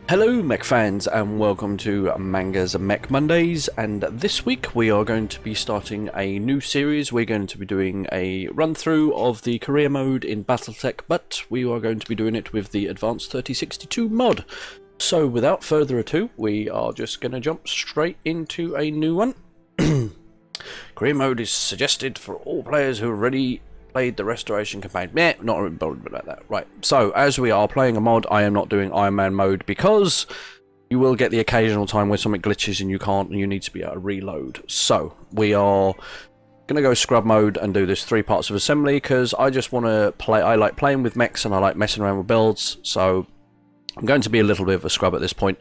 Hello mech fans and welcome to Manga's Mech Mondays, and this week we are going to be starting a new series. We're going to be doing a run through of the career mode in Battletech, but we are going to be doing it with the Advanced 3062 mod. So without further ado, we are just going to jump straight into a new one. Career mode is suggested for all players who have already played the restoration campaign. Meh, not really bothered about that. Right, so as we are playing a mod, I am not doing Iron Man mode because you will get the occasional time where something glitches and you can't, and you need to be able to reload. So we are going to go scrub mode and do this 3 parts of assembly because I just want to play. I like playing with mechs and I like messing around with builds, so I'm going to be a little bit of a scrub at this point.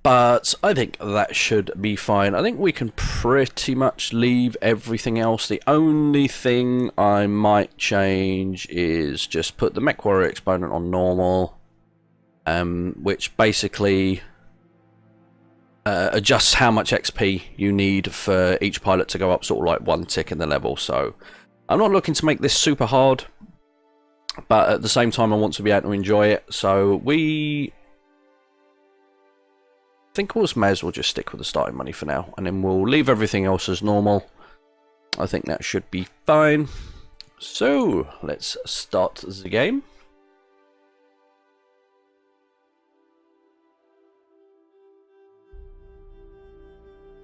But I think that should be fine. I think we can pretty much leave everything else. The only thing I might change is just put the Mech Warrior exponent on normal, which basically adjusts how much XP you need for each pilot to go up sort of like 1 tick in the level. So I'm not looking to make this super hard, but at the same time I want to be able to enjoy it. So I think we may as well just stick with the starting money for now, and then we'll leave everything else as normal. I think that should be fine. So let's start the game.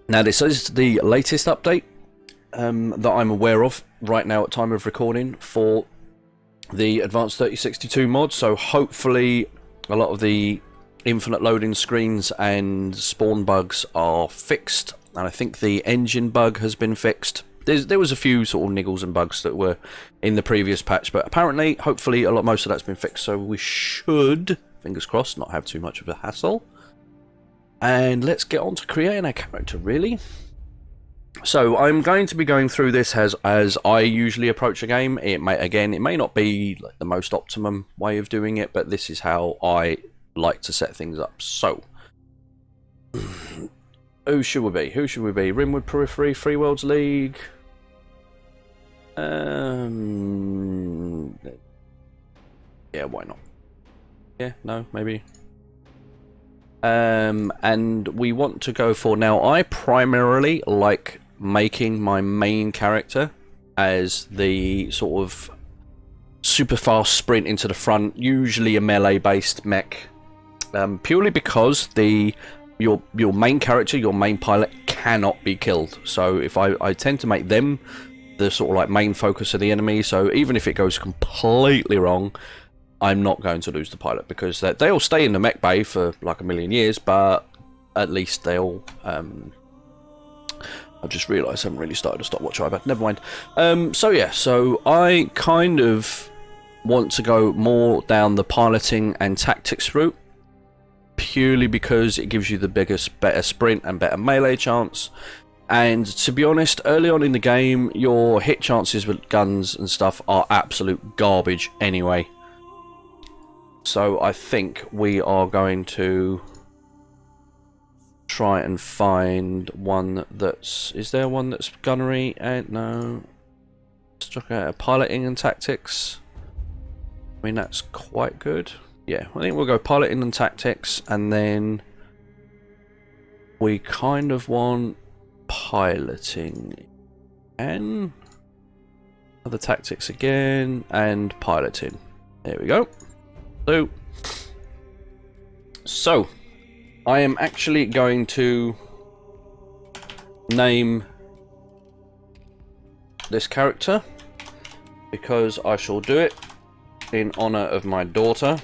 Now this is the latest update that I'm aware of right now at time of recording for the Advanced 3062 mod, so hopefully a lot of the infinite loading screens and spawn bugs are fixed, and I think the engine bug has been fixed. There was a few sort of niggles and bugs that were in the previous patch, but apparently, hopefully, most of that's been fixed, so we should, fingers crossed, not have too much of a hassle. And let's get on to creating our character, really. So I'm going to be going through this as I usually approach a game. It may not be like the most optimum way of doing it, but this is how I like to set things up. So who should we be? Rimwood Periphery, Free Worlds League. Yeah, why not? Yeah, no, maybe. And we want to go for, now I primarily like making my main character as the sort of super fast sprint into the front, usually a melee based mech. Purely because your main character, your main pilot, cannot be killed. So if I tend to make them the sort of like main focus of the enemy, so even if it goes completely wrong, I'm not going to lose the pilot, because they'll stay in the mech bay for like a million years, but at least they'll I just realised I haven't really started a stopwatch either. Never mind. So yeah, so I kind of want to go more down the piloting and tactics route, purely because it gives you the better sprint and better melee chance. And to be honest, early on in the game, your hit chances with guns and stuff are absolute garbage anyway. So I think we are going to try and find one that's... Is there one that's gunnery? No. Let's check out piloting and tactics. I mean, that's quite good. Yeah, I think we'll go piloting and tactics, and then we kind of want piloting and other tactics again, and piloting. There we go. So I am actually going to name this character, because I shall do it in honor of my daughter,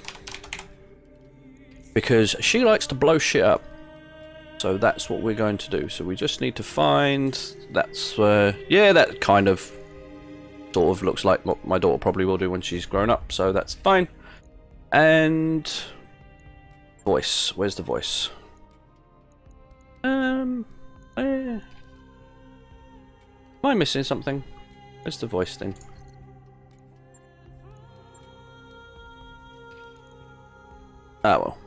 because she likes to blow shit up. So that's what we're going to do. So we just need to find... That's... yeah, that kind of sort of looks like what my daughter probably will do when she's grown up. So that's fine. And... voice. Where's the voice? Am I missing something? Where's the voice thing? Ah, well.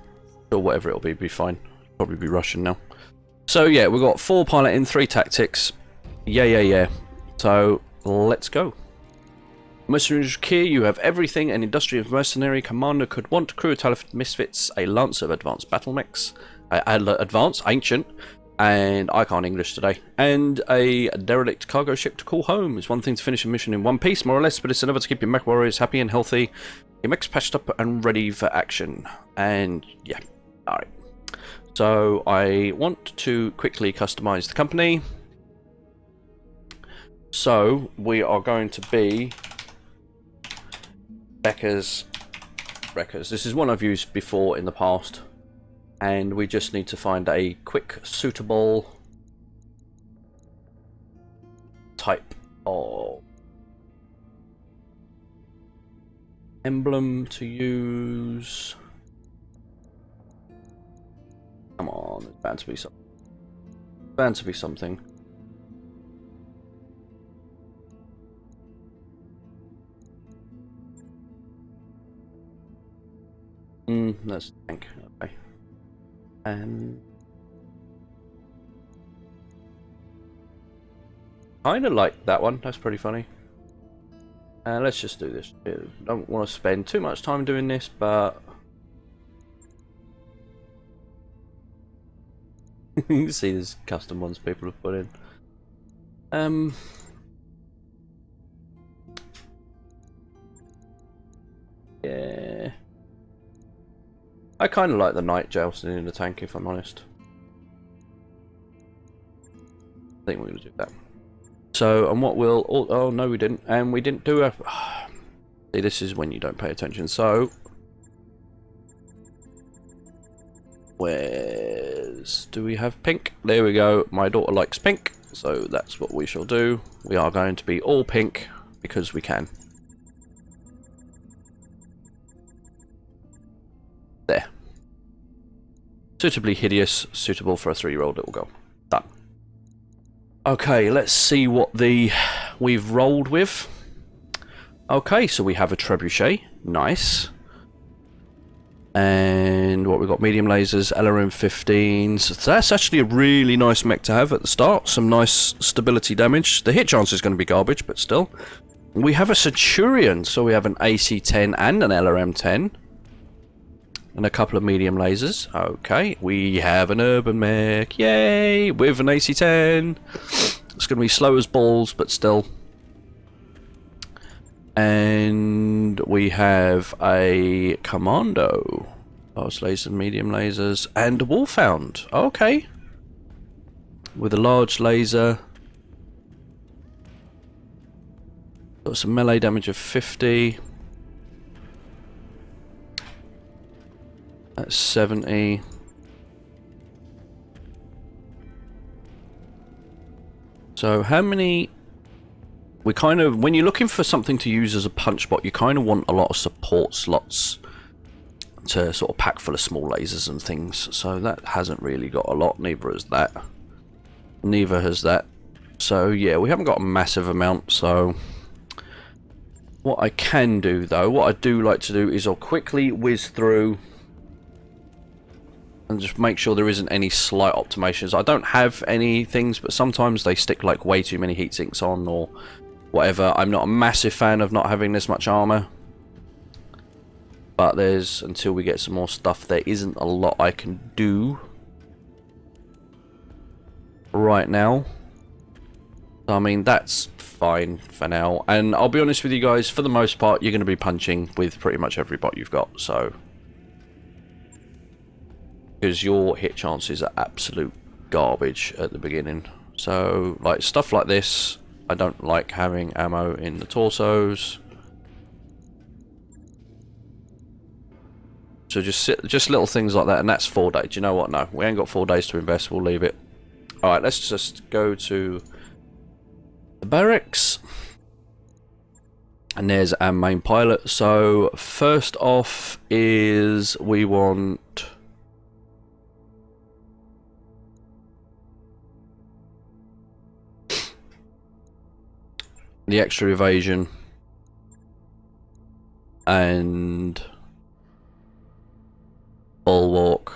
Or whatever it'll be fine. Probably be Russian now. So yeah, we've got 4 piloting, 3 tactics. Yeah. So let's go. Mercenaries Key, you have everything an industrious mercenary commander could want. Crew of talented misfits, a lance of advanced battle mechs, advanced, ancient, and I can't English today, and a derelict cargo ship to call home. It's one thing to finish a mission in one piece, more or less, but it's another to keep your mech warriors happy and healthy, your mechs patched up and ready for action. And yeah, alright. So I want to quickly customize the company. So we are going to be Becker's Wreckers. This is one I've used before in the past, and we just need to find a quick, suitable type of emblem to use. Come on, there's bound to be something. Bound to be something. That's tank. Okay. And kind of like that one. That's pretty funny. Let's just do this. Don't want to spend too much time doing this, but you can see there's custom ones people have put in. Yeah. I kind of like the night jousting in the tank, if I'm honest. I think we're going to do that. So, and what we'll... Oh, no, we didn't. And we didn't do a... See, this is when you don't pay attention. So... Where's... Do we have pink? There we go. My daughter likes pink. So that's what we shall do. We are going to be all pink because we can. There. Suitably hideous, suitable for a 3-year-old little girl. Done. Okay, let's see what we've rolled with. Okay, so we have a trebuchet. Nice. And what we've got, medium lasers, LRM 15s. So that's actually a really nice mech to have at the start. Some nice stability damage. The hit chance is going to be garbage, but still. We have a Centurion, so we have an AC-10 and an LRM-10. And a couple of medium lasers. Okay, we have an urban mech, yay, with an AC-10. It's going to be slow as balls, but still. And we have a commando. Large lasers, medium lasers, and a wolfhound. Okay. With a large laser. Got some melee damage of 50. That's 70. So how many... We kind of... When you're looking for something to use as a punch bot, you kind of want a lot of support slots to sort of pack full of small lasers and things. So that hasn't really got a lot. Neither has that. Neither has that. So yeah, we haven't got a massive amount. So what I can do though, what I do like to do is I'll quickly whiz through and just make sure there isn't any slight optimizations. I don't have any things, but sometimes they stick like way too many heat sinks on or whatever. I'm not a massive fan of not having this much armor, but there's, until we get some more stuff, there isn't a lot I can do right now. I mean, that's fine for now, and I'll be honest with you guys, for the most part you're going to be punching with pretty much every bot you've got, so because your hit chances are absolute garbage at the beginning. So like stuff like this, I don't like having ammo in the torsos. So just little things like that, and that's 4 days. Do you know what? No, we ain't got 4 days to invest. We'll leave it. All right, let's just go to the barracks, and there's our main pilot. So first off is we want the extra evasion and bulwark.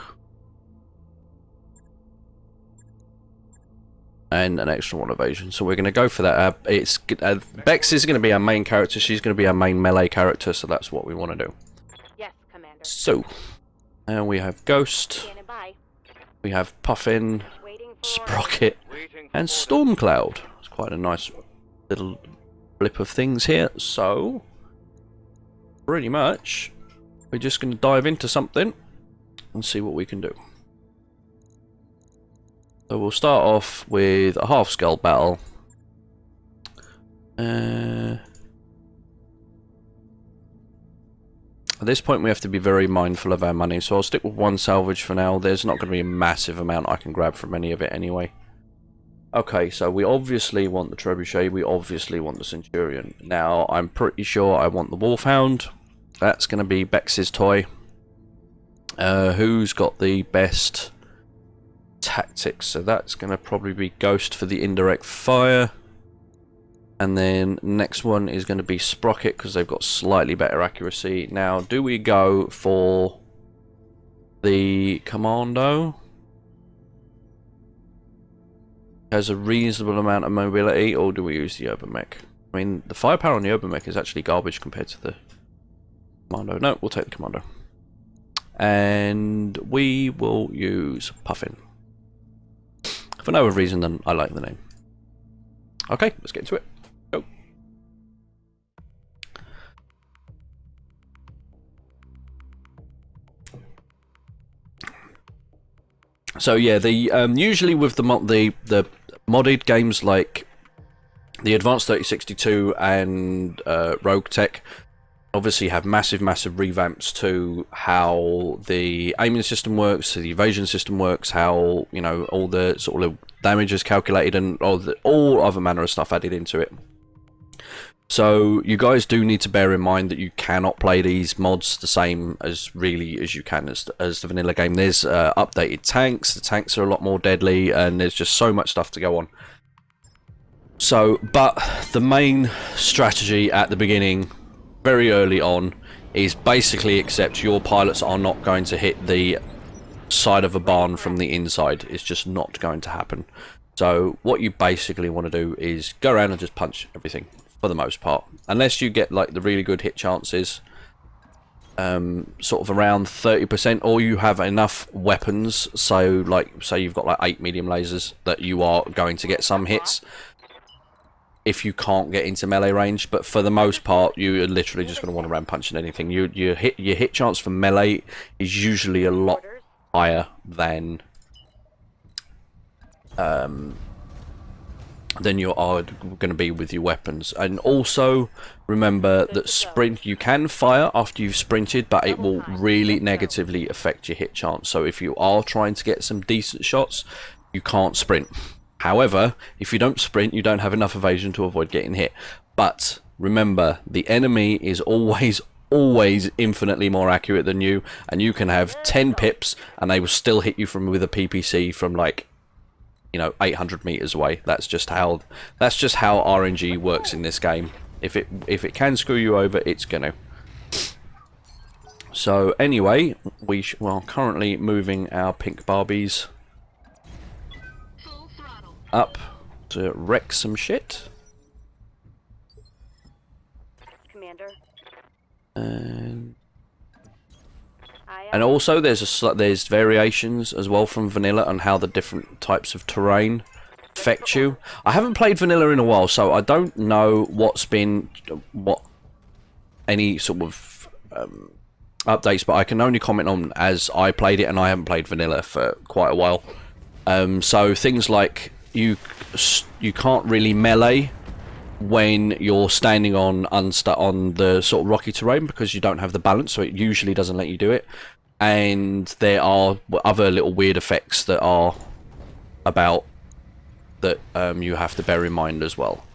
and an extra 1 evasion. So we're going to go for that. Bex is going to be our main character. She's going to be our main melee character, so that's what we want to do. Yes, Commander. So, and we have Ghost, we have Puffin, Sprocket, and Stormcloud. It's quite a nice little blip of things here. So, pretty much, we're just going to dive into something and see what we can do. So we'll start off with a half-scale battle. At this point we have to be very mindful of our money, so I'll stick with 1 salvage for now. There's not going to be a massive amount I can grab from any of it anyway. Okay, so we obviously want the Trebuchet, we obviously want the Centurion. Now, I'm pretty sure I want the Wolfhound. That's going to be Bex's toy. Who's got the best tactics? So that's going to probably be Ghost for the indirect fire. And then next one is going to be Sprocket because they've got slightly better accuracy. Now, do we go for the Commando? Has a reasonable amount of mobility, or do we use the Mech? I mean, the firepower on the Mech is actually garbage compared to the Commando. No, we'll take the Commando. And we will use Puffin. For no other reason than I like the name. Okay, let's get into it. Go. So yeah, the usually with the modded games like the Advanced 3062 and Battletech, obviously have massive revamps to how the aiming system works, the evasion system works, how, you know, all the sort of damage is calculated, and all other manner of stuff added into it. So you guys do need to bear in mind that you cannot play these mods the same as you can as the vanilla game. There's updated tanks. The tanks are a lot more deadly, and there's just so much stuff to go on. So, but the main strategy at the beginning, very early on, is basically accept your pilots are not going to hit the side of a barn from the inside. It's just not going to happen. So what you basically want to do is go around and just punch everything for the most part, unless you get like the really good hit chances, sort of around 30%, or you have enough weapons, so like say you've got like 8 medium lasers, that you are going to get some hits if you can't get into melee range. But for the most part, you're literally just going to want to run punching anything. Your hit chance for melee is usually a lot higher than you are going to be with your weapons. And also remember that sprint, you can fire after you've sprinted, but it will really negatively affect your hit chance. So if you are trying to get some decent shots, you can't sprint. However, if you don't sprint, you don't have enough evasion to avoid getting hit. But remember, the enemy is always infinitely more accurate than you, and you can have 10 pips and they will still hit you with a PPC from like, you know, 800 meters away. That's just how RNG works in this game. If it can screw you over, it's gonna. So anyway, we are currently moving our pink Barbies up to wreck some shit. Commander. And also there's variations as well from vanilla on how the different types of terrain affect you. I haven't played vanilla in a while, so I don't know what any sort of updates, but I can only comment on as I played it, and I haven't played vanilla for quite a while. So things like you can't really melee when you're standing on the sort of rocky terrain because you don't have the balance, so it usually doesn't let you do it. And there are other little weird effects that are about that you have to bear in mind as well.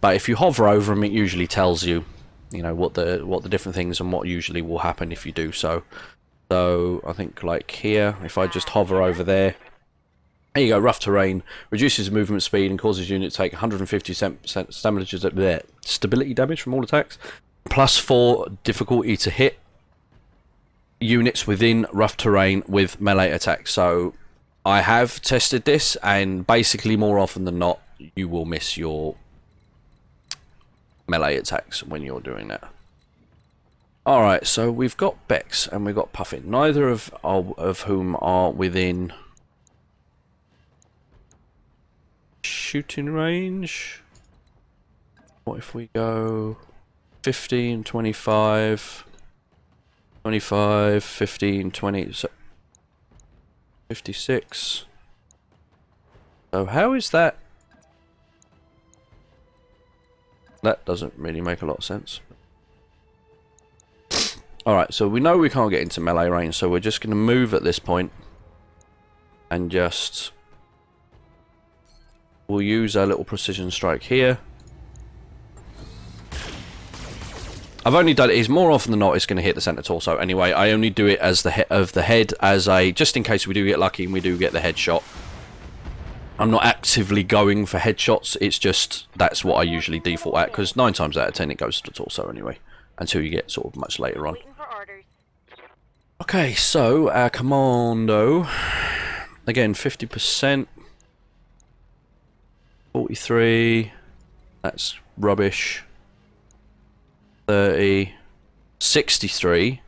But if you hover over them, it usually tells you, you know, what the different things and what usually will happen if you do so. So I think like here, if I just hover over there, there you go, rough terrain, reduces movement speed and causes unit to take 150% stability damage from all attacks, +4 difficulty to hit units within rough terrain with melee attacks. So I have tested this, and basically more often than not, you will miss your melee attacks when you're doing that. Alright, so we've got Bex and we've got Puffin, neither of whom are within shooting range. What if we go 15, 25, 25, 15, 20, so 56. So how is that? That doesn't really make a lot of sense. Alright, so we know we can't get into melee range, so we're just going to move at this point and just... we'll use our little precision strike here. I've only done it, more often than not it's going to hit the center torso anyway. I only do it as the head as a, just in case we do get lucky and we do get the headshot. I'm not actively going for headshots, it's just that's what I usually default at, because 9 times out of 10 it goes to the torso anyway, until you get sort of much later on. Okay, so our commando, again 50%, 43, that's rubbish, 30, 63,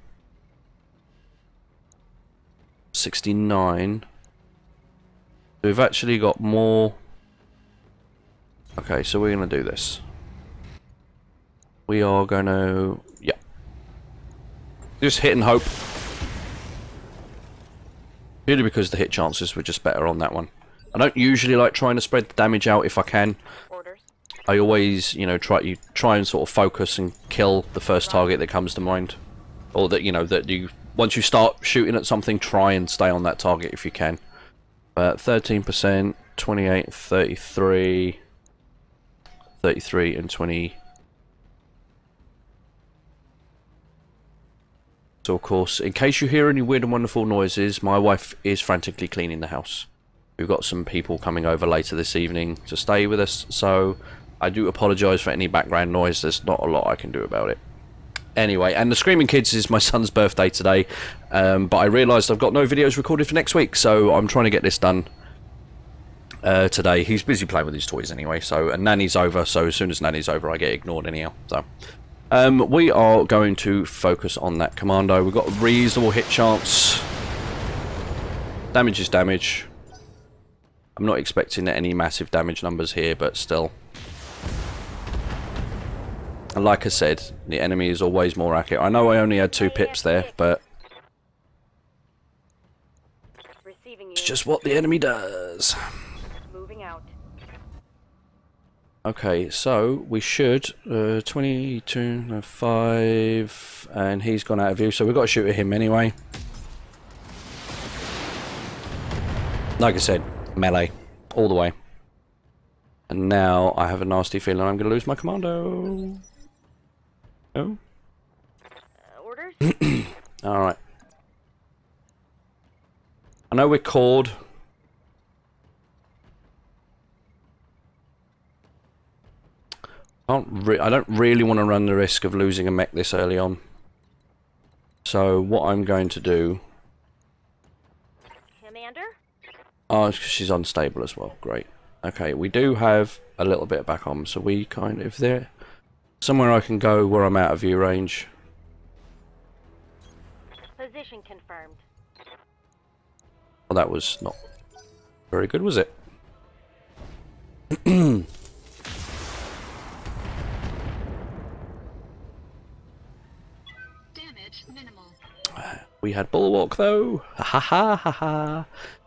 69. We've actually got more. Okay, so we're going to do this. We are going to, yeah, just hit and hope. Purely because the hit chances were just better on that one. I don't usually like trying to spread the damage out if I can. I always, you know, try and sort of focus and kill the first target that comes to mind, or that, you know, that you, once you start shooting at something, try and stay on that target if you can. 13%, 28, 33, 33 and 20. So of course, in case you hear any weird and wonderful noises, my wife is frantically cleaning the house. We've got some people coming over later this evening to stay with us, so I do apologise for any background noise. There's not a lot I can do about it. Anyway, and the Screaming Kids is my son's birthday today, but I realised I've got no videos recorded for next week, so I'm trying to get this done today. He's busy playing with his toys anyway, so, and Nanny's over, so as soon as Nanny's over I get ignored anyhow. So we are going to focus on that commando. We've got a reasonable hit chance. Damage is damage. I'm not expecting any massive damage numbers here, but still. And like I said, the enemy is always more accurate. I know I only had 2 pips there, but it's just what the enemy does. Moving out. Okay, so we should 22, 5, and he's gone out of view, so we've got to shoot at him anyway. Like I said, melee all the way. And now I have a nasty feeling I'm going to lose my commando. Oh. Orders? Alright. I know we're cord. I don't really want to run the risk of losing a mech this early on. So what I'm going to do... Commander? Oh, she's unstable as well. Great. Okay, we do have a little bit back on, so we kind of there. Somewhere I can go where I'm out of view range. Position confirmed. Well, that was not very good, was it? Damage minimal. We had Bulwark though. Ha ha ha ha ha.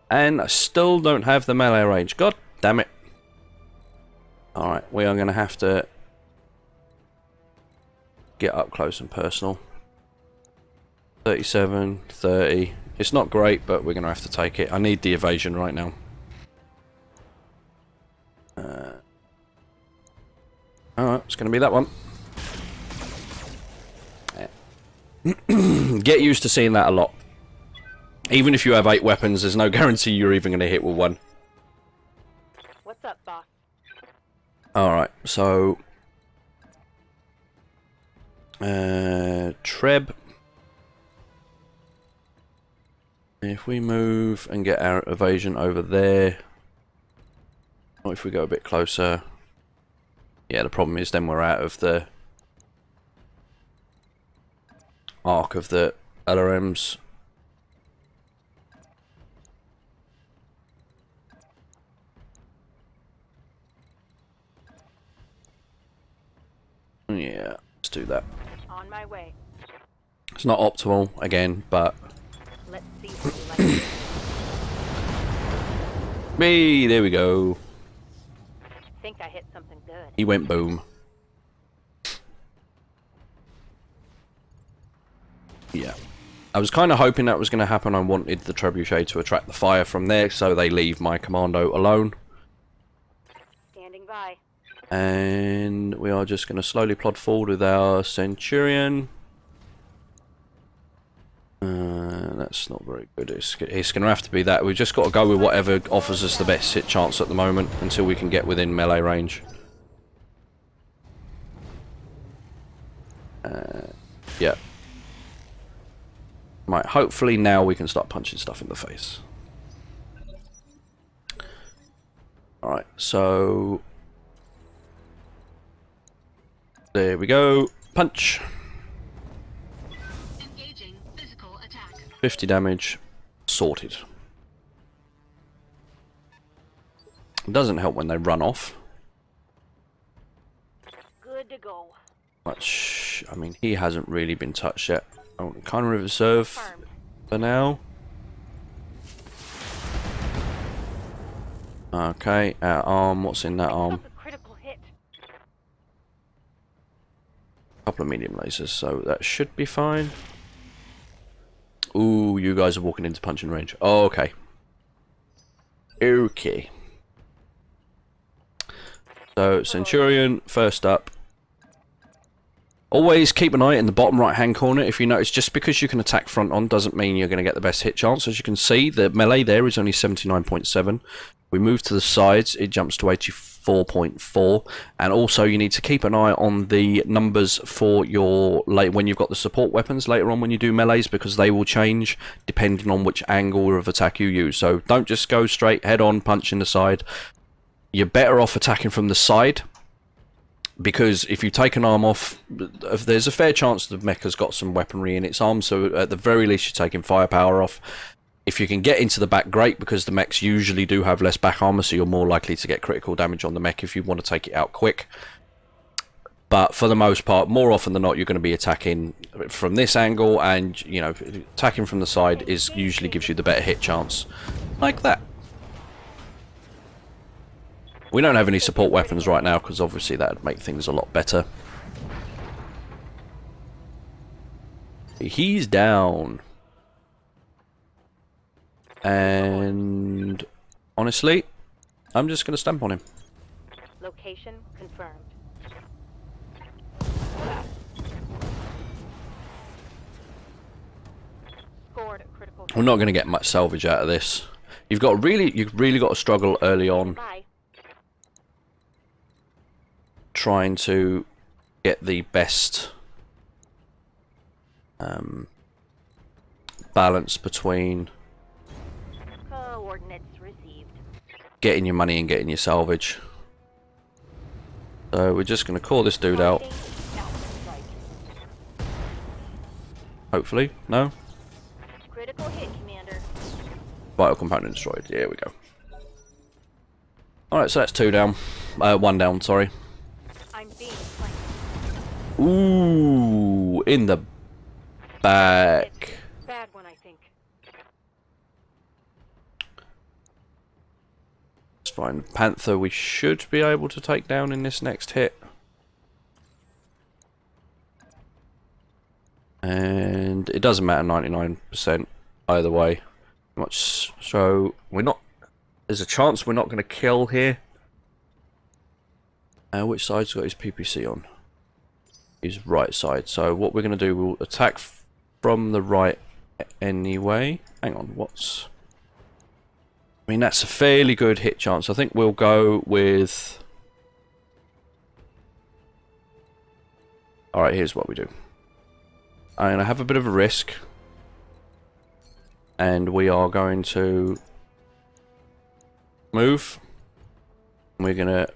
And I still don't have the melee range. God damn it. Alright, we are going to have to get up close and personal. 37, 30. It's not great, but we're going to have to take it. I need the evasion right now. Alright, it's going to be that one. Get used to seeing that a lot. Even if you have 8 weapons, there's no guarantee you're even going to hit with one. What's up, boss? Alright, so... Treb. If we move and get our evasion over there, or if we go a bit closer, yeah, the problem is then we're out of the arc of the LRMs. Yeah, let's do that. On my way. It's not optimal again, but Let's see what you like. me, there we go. Think I hit something good. He went boom. Yeah. I was kind of hoping that was going to happen. I wanted the trebuchet to attract the fire from there, so they leave my commando alone. Standing by. And we are just going to slowly plod forward with our Centurion. That's not very good. It's going to have to be that. We've just got to go with whatever offers us the best hit chance at the moment until we can get within melee range. Yeah. Right, hopefully now we can start punching stuff in the face. Alright, so... there we go. Punch. Engaging physical attack. 50 damage. Sorted. It doesn't help when they run off. Good to go. Much. I mean, he hasn't really been touched yet. Oh, kind of reserve Confirmed. for now. Okay, our arm. What's in that arm? Took a critical hit. Couple of medium lasers, so that should be fine. Ooh, you guys are walking into punching range. Oh, okay. Okay. So, Centurion, first up. Always keep an eye in the bottom right hand corner. If you notice, just because you can attack front on doesn't mean you're going to get the best hit chance. As you can see, the melee there is only 79.7. We move to the sides, it jumps to 84.4. And also you need to keep an eye on the numbers for your when you've got the support weapons later on when you do melees, because they will change depending on which angle of attack you use. So don't just go straight head on, punch in the side. You're better off attacking from the side, because if you take an arm off, there's a fair chance the mech has got some weaponry in its arm, so at the very least you're taking firepower off. If you can get into the back, great, because the mechs usually do have less back armor, so you're more likely to get critical damage on the mech if you want to take it out quick. But for the most part, more often than not, you're going to be attacking from this angle, and, you know, attacking from the side usually gives you the better hit chance. Like that. We don't have any support weapons right now, because obviously that would make things a lot better. He's down. And honestly, I'm just going to stamp on him. Location confirmed. Scored a critical hit. We're not going to get much salvage out of this. You've really got to struggle early on, Bye. trying to get the best balance between Coordinates received. getting your money and getting your salvage. So we're just going to call this dude out. Hopefully. No? Critical hit, Commander. Vital component destroyed. Here we go. Alright, so that's 2 down. 1 down, sorry. I'm being flanked. Ooh, in the back. Bad one, I think. It's fine. Panther we should be able to take down in this next hit. And it doesn't matter 99% either way. Much so we're not, there's a chance we're not going to kill here. Which side's got his PPC on? His right side. So what we're going to do, we'll attack from the right anyway. Hang on, what's... I mean, that's a fairly good hit chance. I think we'll go with... Alright, here's what we do. I'm going to have a bit of a risk. and we are going to move. We're gonna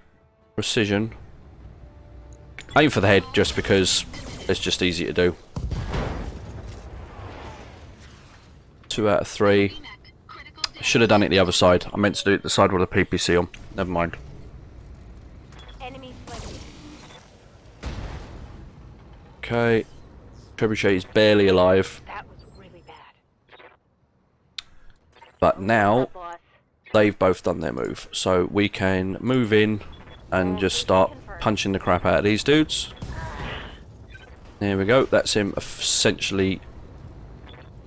precision. Aim for the head just because it's just easy to do. 2 out of 3. Should have done it the other side. I meant to do it the side with a PPC on. Never mind. Enemy flanking. Okay. Trebuchet is barely alive. That was really bad. But now Boss. they've both done their move. So we can move in and just start punching the crap out of these dudes. There we go. That's him essentially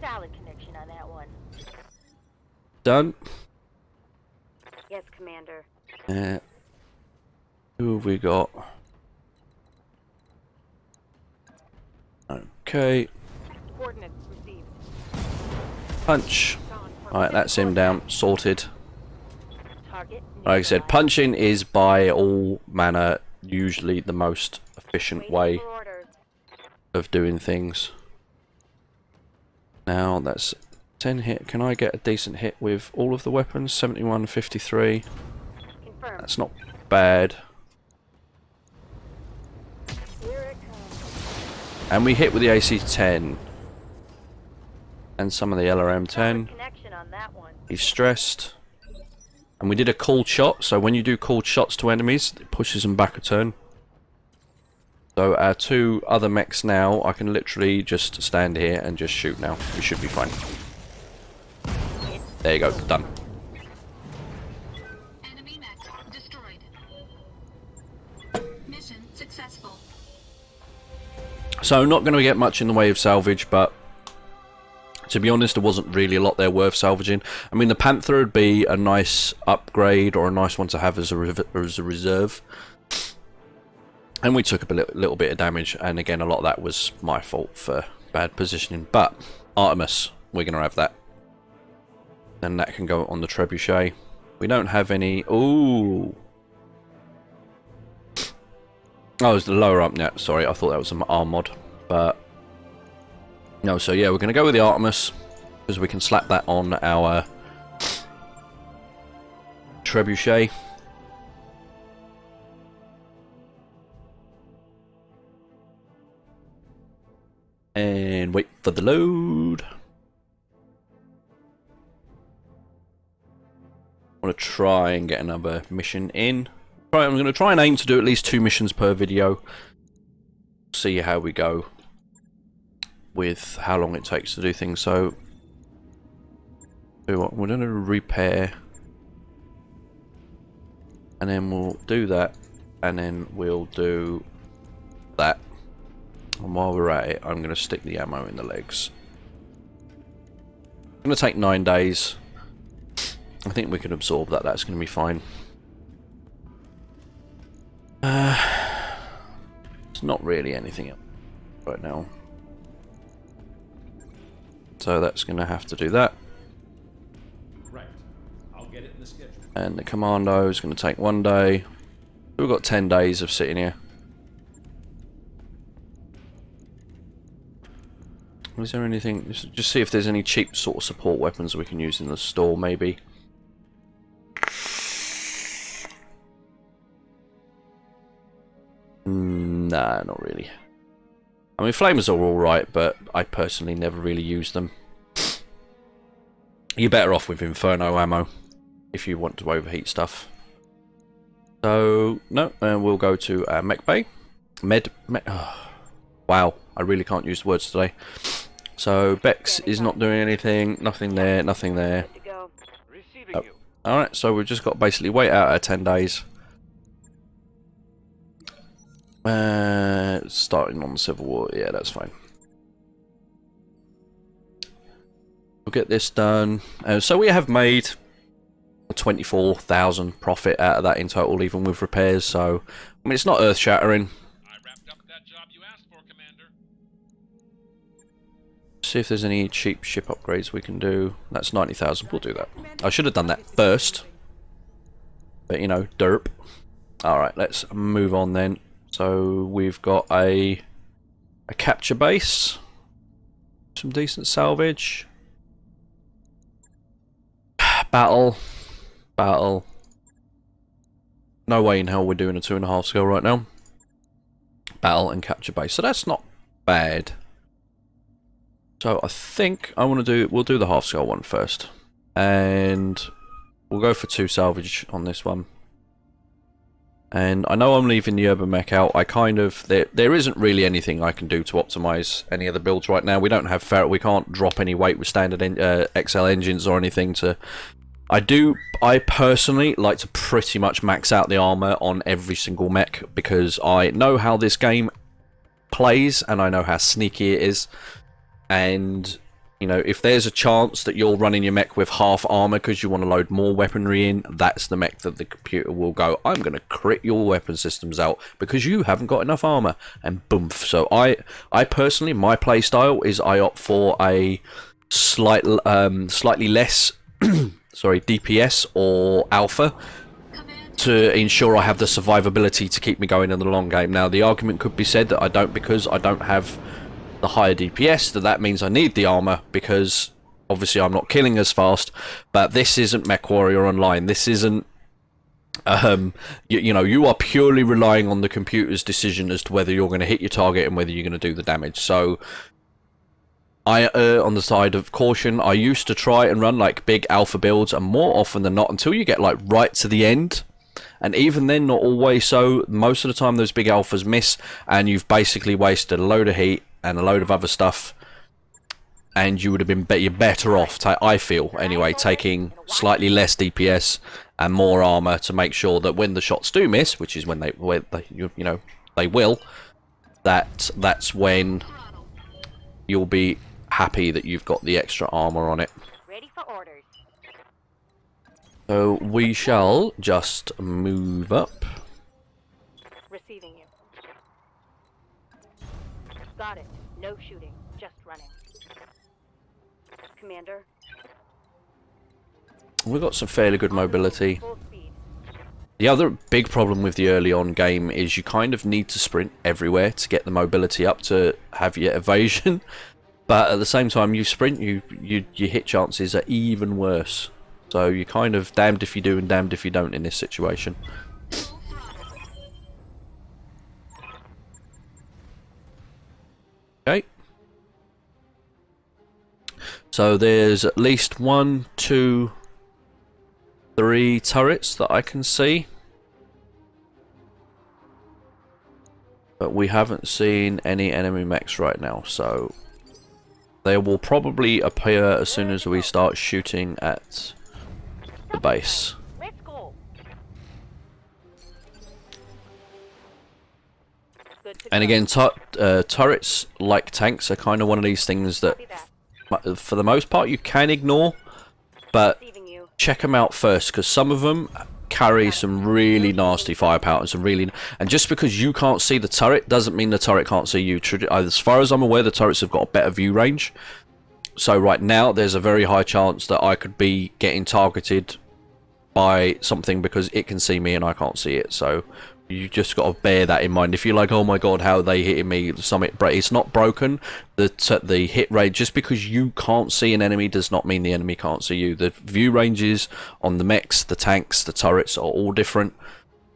Solid connection on that one. done. Yes, Commander. Who have we got? Okay. Coordinates received. Punch. Gone for Alright, that's him down. Sorted. target. Like I said, neutralized. punching is by all manner usually the most efficient Waiting way for orders. of doing things. Now that's 10 hit. Can I get a decent hit with all of the weapons? 71, 53. Confirmed. That's not bad. Here it comes. And we hit with the AC-10. And some of the LRM-10. Solid connection on that one. He's stressed. And we did a cold shot, so when you do cold shots to enemies, it pushes them back a turn. So our 2 other mechs now, I can literally just stand here and just shoot now. We should be fine. There you go, done. Enemy mech destroyed. Mission successful. So not going to get much in the way of salvage, but to be honest, there wasn't really a lot there worth salvaging. I mean, the Panther would be a nice upgrade or a nice one to have as a reserve. And we took a little bit of damage, and again, a lot of that was my fault for bad positioning. But Artemis, we're going to have that. And that can go on the Trebuchet. We don't have any... Ooh! Oh, it was the lower up net. Sorry, I thought that was an arm mod. But... no, so yeah, we're going to go with the Artemis. Because we can slap that on our... Trebuchet. And wait for the load. I want to try and get another mission in. Right, I'm going to try and aim to do at least 2 missions per video. See how we go with how long it takes to do things. So, do what? We're going to repair, and then we'll do that, and then we'll do that. And while we're at it, I'm going to stick the ammo in the legs. It's going to take 9 days. I think we can absorb that. That's going to be fine. It's not really anything else right now. So that's going to have to do that. Right. I'll get it in the schedule. And the commando is going to take 1 day. We've got 10 days of sitting here. Is there anything? Just see if there's any cheap sort of support weapons we can use in the store, maybe. Nah, not really. I mean, flamers are alright, but I personally never really use them. You're better off with Inferno ammo if you want to overheat stuff. So, no, and we'll go to Mech Bay. Oh, wow, I really can't use the words today. So, Bex is not doing anything, nothing there, nothing there. Good to go. Oh. Alright, so we've just got to basically wait out our 10 days. Starting on the Civil War, yeah, that's fine. We'll get this done. So we have made 24,000 profit out of that in total, even with repairs, so I mean, it's not earth-shattering. I wrapped up that job you asked for, Commander. See if there's any cheap ship upgrades we can do. That's 90,000, we'll do that. I should have done that first. But, you know, derp. Alright, let's move on then. So, we've got a capture base. Some decent salvage. Battle. Battle. No way in hell we're doing a 2.5 scale right now. Battle and capture base. So that's not bad. So I think I want to do, we'll do the half scale one first. And we'll go for 2 salvage on this one. And I know I'm leaving the urban mech out. I kind of, there isn't really anything I can do to optimize any of the builds right now. We don't have we can't drop any weight with standard XL engines or anything to. I personally like to pretty much max out the armor on every single mech because I know how this game plays and I know how sneaky it is. And you know, if there's a chance that you're running your mech with half armor because you want to load more weaponry in, that's the mech that the computer will go, I'm going to crit your weapon systems out because you haven't got enough armor, and boom. So I personally, my play style is I opt for a slightly less sorry, DPS or alpha to ensure I have the survivability to keep me going in the long game. Now the argument could be said that I don't, because I don't have the higher DPS, that means I need the armor because obviously I'm not killing as fast. But this isn't MechWarrior Online. This isn't you know, you are purely relying on the computer's decision as to whether you're going to hit your target and whether you're going to do the damage. So I err on the side of caution. I used to try and run like big alpha builds, and more often than not, until you get like right to the end, and even then not always so, most of the time those big alphas miss and you've basically wasted a load of heat and a load of other stuff, and you would have been better off, I feel anyway, taking slightly less DPS and more armor to make sure that when the shots do miss, which is when they you know, they will, that's when you'll be happy that you've got the extra armor on it. Ready for orders. So we shall just move up. Receiving you. Got it. No shooting. Just running. Commander. We've got some fairly good mobility. Full speed. The other big problem with the early on game is you kind of need to sprint everywhere to get the mobility up to have your evasion. But at the same time, you sprint, your hit chances are even worse. So you're kind of damned if you do and damned if you don't in this situation. Okay. So there's at least 1, 2, 3 turrets that I can see. But we haven't seen any enemy mechs right now, so they will probably appear as soon as we start shooting at the base. Let's go. Good to And go. again, turrets, like tanks, are kind of one of these things that, Copy that. for the most part, you can ignore, but Receiving you. check them out first, because some of them carry some really nasty firepower and just because you can't see the turret doesn't mean the turret can't see you. As far as I'm aware, the turrets have got a better view range. So right now, there's a very high chance that I could be getting targeted by something because it can see me and I can't see it. So you just got to bear that in mind. If you're like, oh my god, how are they hitting me? It's not broken. The hit range, just because you can't see an enemy does not mean the enemy can't see you. The view ranges on the mechs, the tanks, the turrets are all different.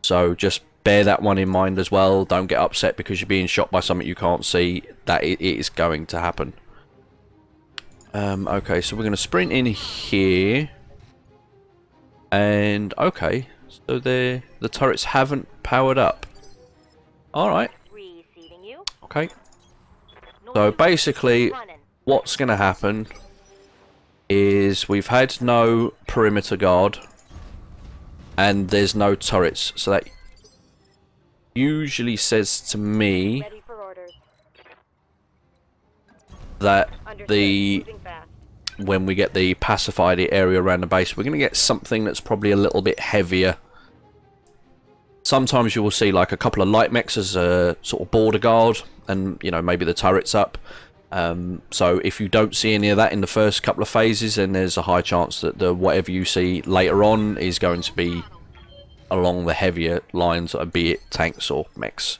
So just bear that one in mind as well. Don't get upset because you're being shot by something you can't see. That it is going to happen. Okay, so we're going to sprint in here. And, okay, so the turrets haven't powered up. Alright, Receiving you. okay. No So shooting. basically, Running. what's going to happen is we've had no perimeter guard. And there's no turrets. So that usually says to me Ready for orders. that Understood. the Moving fast. when we get the pacified area around the base, we're going to get something that's probably a little bit heavier. Sometimes you will see like a couple of light mechs as a sort of border guard, and you know, maybe the turret's up. So if you don't see any of that in the first couple of phases, then there's a high chance that the whatever you see later on is going to be along the heavier lines, be it tanks or mechs.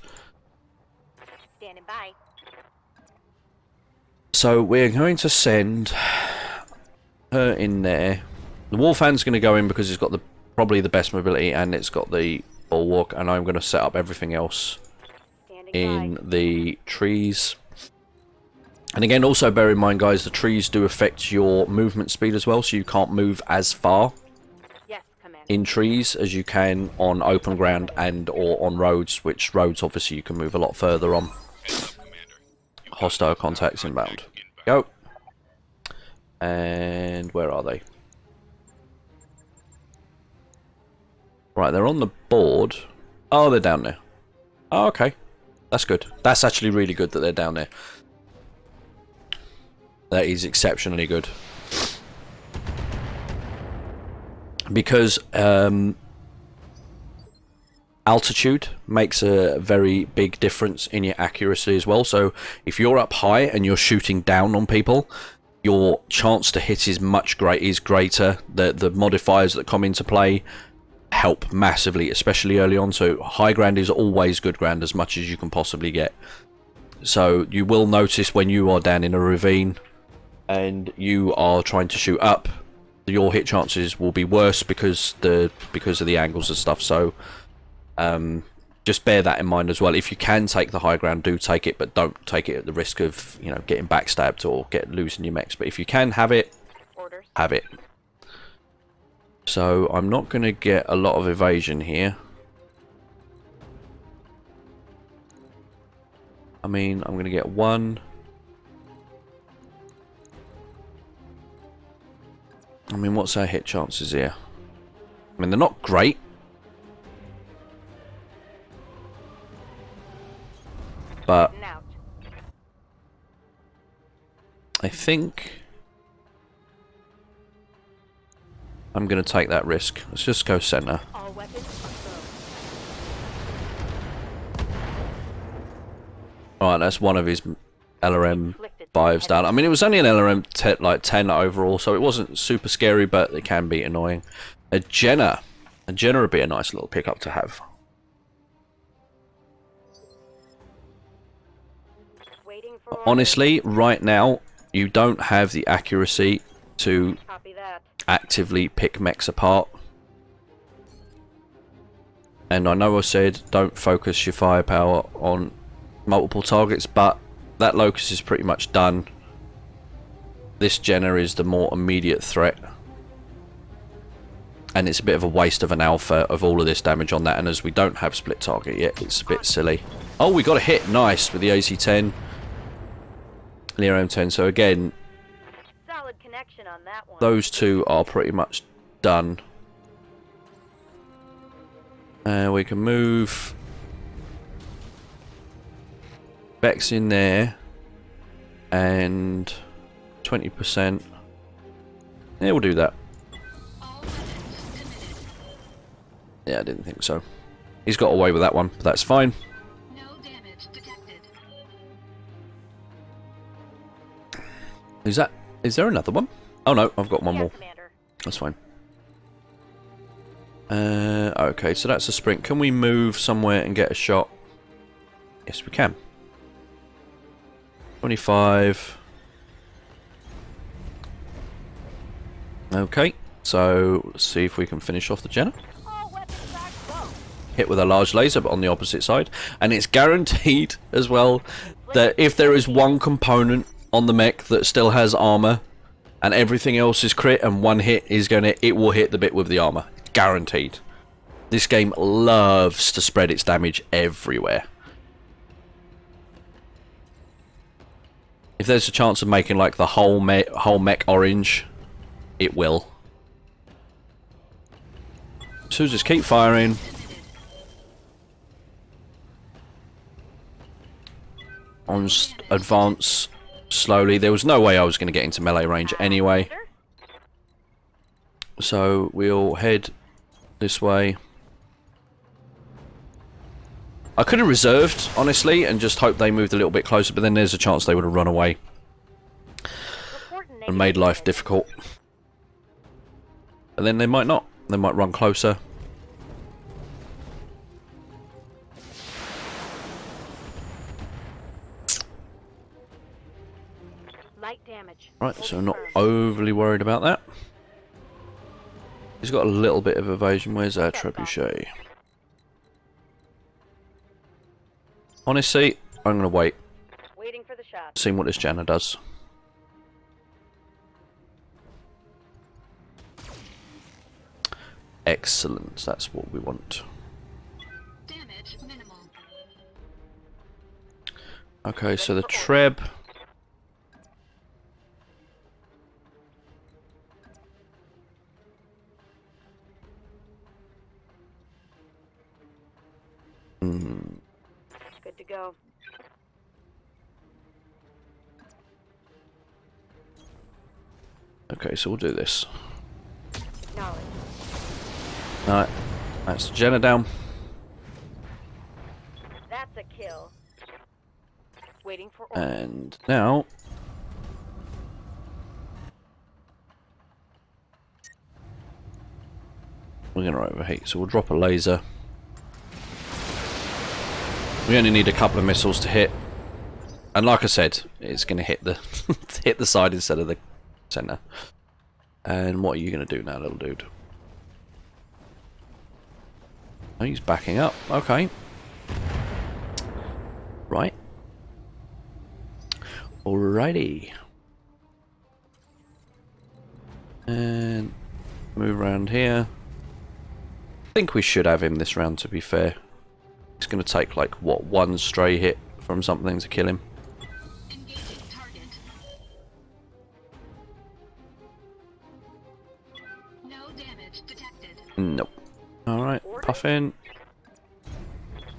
Standing by. So we're going to send her in there. The Warfan's going to go in because it's got the probably the best mobility and it's got the bulwark, and I'm going to set up everything else Standing in by. the trees. And again, also bear in mind, guys, the trees do affect your movement speed as well, so you can't move as far Yes, Commander. in trees as you can on open ground and or on roads, which roads obviously you can move a lot further on. Hostile contacts inbound. Go. And where are they? Right, they're on the board. Oh, they're down there. Oh, okay. That's good. That's actually really good that they're down there. That is exceptionally good. Because altitude makes a very big difference in your accuracy as well. So if you're up high and you're shooting down on people, your chance to hit is greater. The modifiers that come into play help massively, especially early on. So high ground is always good ground, as much as you can possibly get. So you will notice when you are down in a ravine and you are trying to shoot up, your hit chances will be worse because of the angles and stuff. So just bear that in mind as well. If you can take the high ground, do take it, but don't take it at the risk of, you know, getting backstabbed or losing your mechs. But if you can have it, Orders. have it. So I'm not going to get a lot of evasion here. I mean, I'm going to get one. I mean, what's our hit chances here? I mean, they're not great. But Getting out. I think I'm going to take that risk. Let's just go center. All weapons Alright, that's one of his LRM inflicted. 5s down. I mean, it was only an LRM 10 overall, so it wasn't super scary, but it can be annoying. A Jenner would be a nice little pickup to have. Waiting for orders. Honestly, right now, you don't have the accuracy to Copy that. actively pick mechs apart. And I know I said don't focus your firepower on multiple targets, but that locus is pretty much done. This Jenner is the more immediate threat, and it's a bit of a waste of an alpha of all of this damage on that, and as we don't have split target yet, it's a bit silly. Oh, we got a hit, nice, with the AC-10, Leo M10. So again, Solid connection on that one. those two are pretty much done. We can move Bex in there, and 20%. Yeah, we'll do that. All weapons committed. Yeah, I didn't think so. He's got away with that one, but that's fine. No damage detected. Is there another one? Oh no, I've got one Yes, more. Commander. That's fine. Okay, so that's a sprint. Can we move somewhere and get a shot? Yes, we can. 25. Okay, so let's see if we can finish off the Jenner. All weapons are go. Hit with a large laser, but on the opposite side. And it's guaranteed as well that if there is one component on the mech that still has armor and everything else is crit and one hit is it will hit the bit with the armor. Guaranteed. This game loves to spread its damage everywhere. If there's a chance of making like the whole mech orange, it will. So just keep firing. On advance slowly. There was no way I was going to get into melee range anyway. Commander? So we'll head this way. I could have reserved, honestly, and just hoped they moved a little bit closer, but then there's a chance they would have run away Reporting and made life negative. difficult. And then they might not. They might run closer. Light damage. Right, Hold so not firm. overly worried about that. He's got a little bit of evasion. Where's our trebuchet? Honestly, I'm gonna wait. Waiting for the shot. See what this Janna does. Excellent. That's what we want. Damage minimal. Okay, so the treb. Good to go. Okay, so we'll do this. Knowledge. Alright, that's Jenna down. That's a kill. Waiting for orders. And now... we're going to overheat, so we'll drop a laser. We only need a couple of missiles to hit. And like I said, it's going to hit the hit the side instead of the center. And what are you going to do now, little dude? Oh, he's backing up. Okay. Right. Alrighty. And move around here. I think we should have him this round, to be fair. It's going to take, like, what, one stray hit from something to kill him. Engaging target. No damage detected. Nope. Alright, Puffin.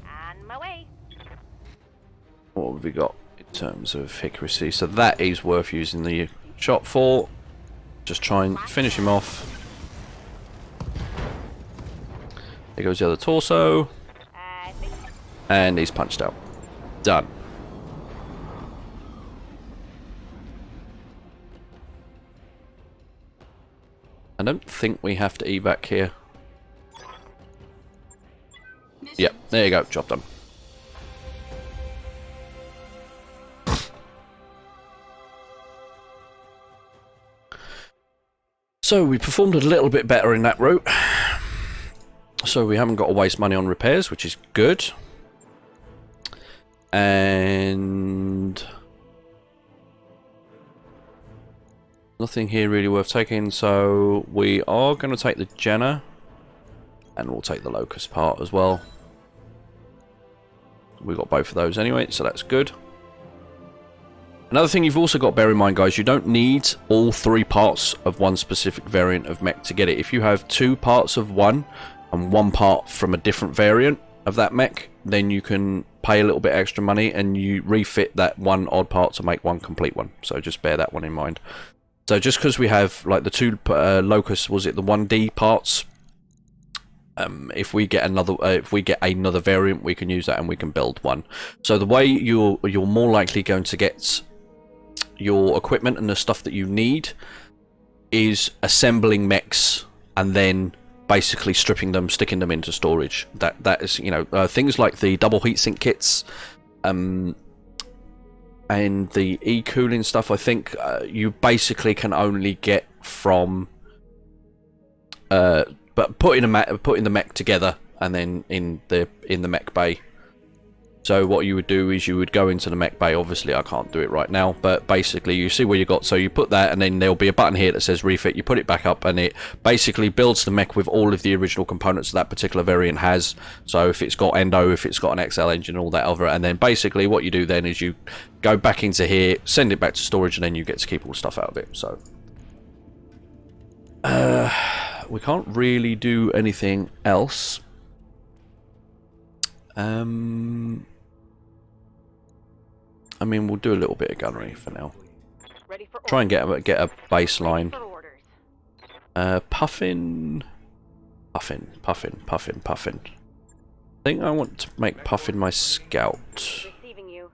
On my way. What have we got in terms of accuracy? So that is worth using the shot for. Just try and finish him off. There goes the other torso. I think And he's punched out. Done. I don't think we have to evac here. Yep, there you go, job done. So we performed a little bit better in that route. So we haven't got to waste money on repairs, which is good. And nothing here really worth taking, so we are going to take the Jenna, and we'll take the Locust part as well. We've got both of those anyway, so that's good. Another thing you've also got to bear in mind, guys, you don't need all three parts of one specific variant of mech to get it. If you have two parts of one and one part from a different variant of that mech, then you can pay a little bit extra money and you refit that one odd part to make one complete one. So just bear that one in mind. So just because we have like the two Locust, was it the 1D parts? If we get another variant, we can use that and we can build one. So the way you're more likely going to get your equipment and the stuff that you need is assembling mechs and then basically stripping them, sticking them into storage. That is, you know, things like the double heatsink kits, and the e-cooling stuff. I think you basically can only get from, but putting the mech together and then in the mech bay. So what you would do is you would go into the mech bay. Obviously I can't do it right now, but basically you see where you got, so you put that and then there'll be a button here that says refit. You put it back up and it basically builds the mech with all of the original components that particular variant has. So if it's got endo, if it's got an XL engine, all that other, and then basically what you do then is you go back into here, send it back to storage, and then you get to keep all the stuff out of it. So we can't really do anything else. I mean, we'll do a little bit of gunnery for now. ready for Try and get a baseline. for orders. Puffin. I think I want to make Puffin my scout. Receiving you.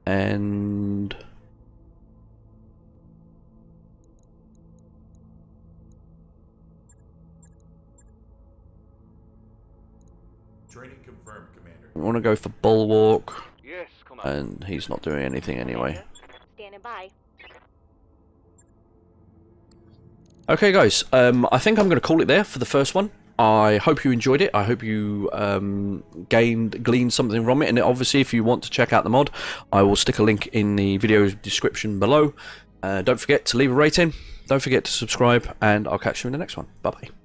And Training confirmed, Commander. I want to go for Bulwark, Yes, Commander. and he's not doing anything anyway. Standing by. Okay, guys. I think I'm going to call it there for the first one. I hope you enjoyed it. I hope you gleaned something from it. And obviously, if you want to check out the mod, I will stick a link in the video description below. Don't forget to leave a rating. Don't forget to subscribe, and I'll catch you in the next one. Bye bye.